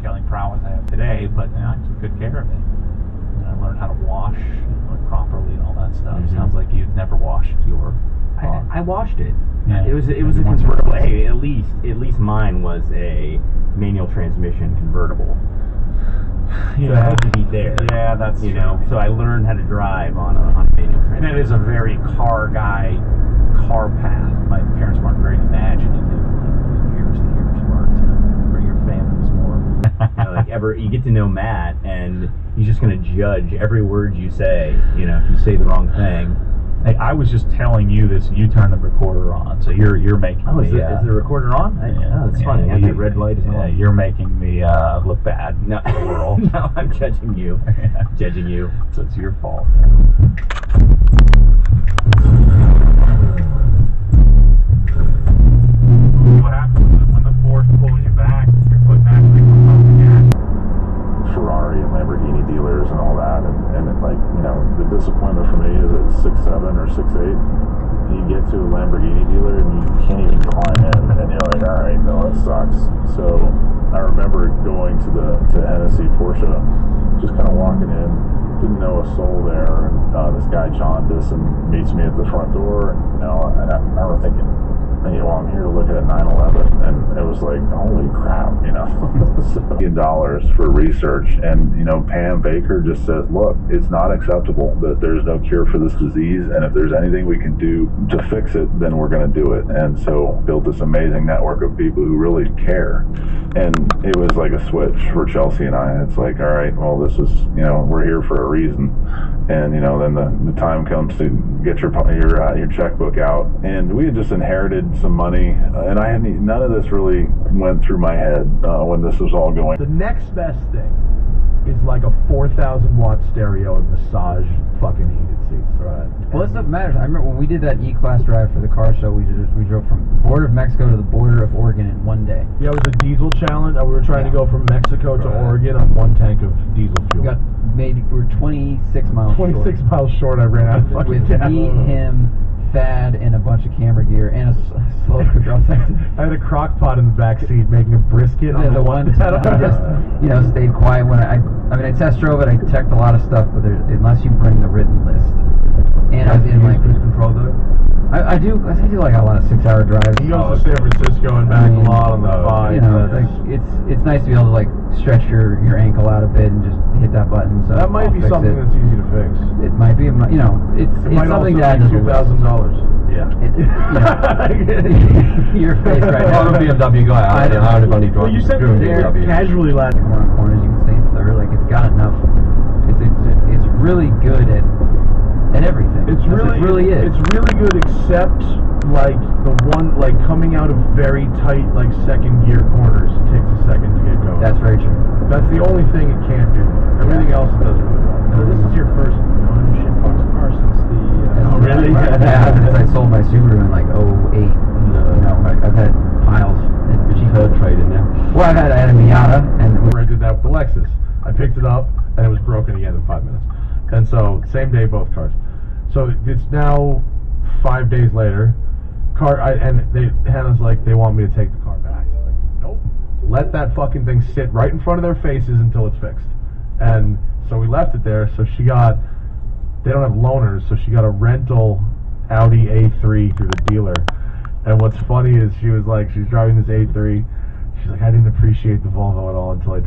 detailing prowess I have today, but I took good care of it. And I learned how to wash properly and all that stuff. Sounds like you'd never washed your car. I washed it. Yeah. It was a convertible. Hey, at least mine was a manual transmission convertible. So I had to be there. Yeah, that's you know. So I learned how to drive on a manual transmission. And it is a very car path. My parents weren't very imaginative. Like, here's where to bring your families more. You get to know Matt, and he's just going to judge every word you say. You know, if you say the wrong thing. Hey, I was just telling you this, and you turn the recorder on, so you're making me... Is the recorder on? That's funny. I had the red light as well. You're making me look bad. No, in the world. No, I'm judging you. Judging you. So it's your fault. What happens when the force pulls you back, your foot naturally comes off the gas? Ferrari and Lamborghini dealers and all that, and it, like, you know, the disappointment for me is at 6'7" or 6'8", you get to a Lamborghini dealer and you can't even climb in, and you're like, all right, no, that sucks. So I remember going to Hennessy Porsche, just kind of walking in, didn't know a soul there, and this guy John Disson meets me at the front door, and you know, and I remember thinking, hey, well, I'm here to look at a 911, and it was like, holy crap, you know. $1 million for research, and you know, Pam Baker just says, look, it's not acceptable that there's no cure for this disease, and if there's anything we can do to fix it, then we're going to do it. And so built this amazing network of people who really care, and it was like a switch for Chelsea and I. It's like, all right, well, this is, you know, we're here for a reason. And you know, then the time comes to get your checkbook out, and we had just inherited some money, and none of this really went through my head when this was all going. The next best thing is like a 4,000 watt stereo and massage fucking heated seats. Right. Well, that stuff matters. I remember when we did that E-Class drive for the car show, we drove from the border of Mexico to the border of Oregon in one day. Yeah, it was a diesel challenge. We were trying to go from Mexico to Oregon on one tank of diesel fuel. We were 26 miles 26 miles short. I ran out of fucking with gas. me, him, Thad, and a bunch of camera gear, and a slow cooker. I had a crock pot in the back seat making a brisket on the one. I just stayed quiet when I test drove it. I checked a lot of stuff, but unless you bring the written list, and I was in like cruise control though. I do like a lot of 6-hour drives. He goes to San Francisco and back a lot on the 5. You know, like it's nice to be able to like stretch your ankle out a bit and just hit that button. So that might be something that's easy to fix. It might be, you know, it's something that $2,000. Yeah. Your face right now. I'm a BMW guy. I've only driven. Well, you said they're casually last corners. You can stay in third. Like it's got enough. It's really good at everything. It really is. It's really good, except like the one coming out of very tight second gear corners. It takes a second to get going. That's very true. That's the only thing it can't do. Everything else it does really well. So this is your first non-shitbox car since the... oh, really? Yeah, since I sold my Subaru in like 08. You know, I've had piles. She's heard trading now. Well, I had a Miata, and I did that with the Lexus. I picked it up, and it was broken again in 5 minutes. And so, same day, both cars. So it's now 5 days later. Hannah's like, they want me to take the car back. I'm like, nope. Let that fucking thing sit right in front of their faces until it's fixed. And so we left it there. So they don't have loaners, so she got a rental Audi A3 through the dealer. And what's funny is she's driving this A3. She's like, I didn't appreciate the Volvo at all until I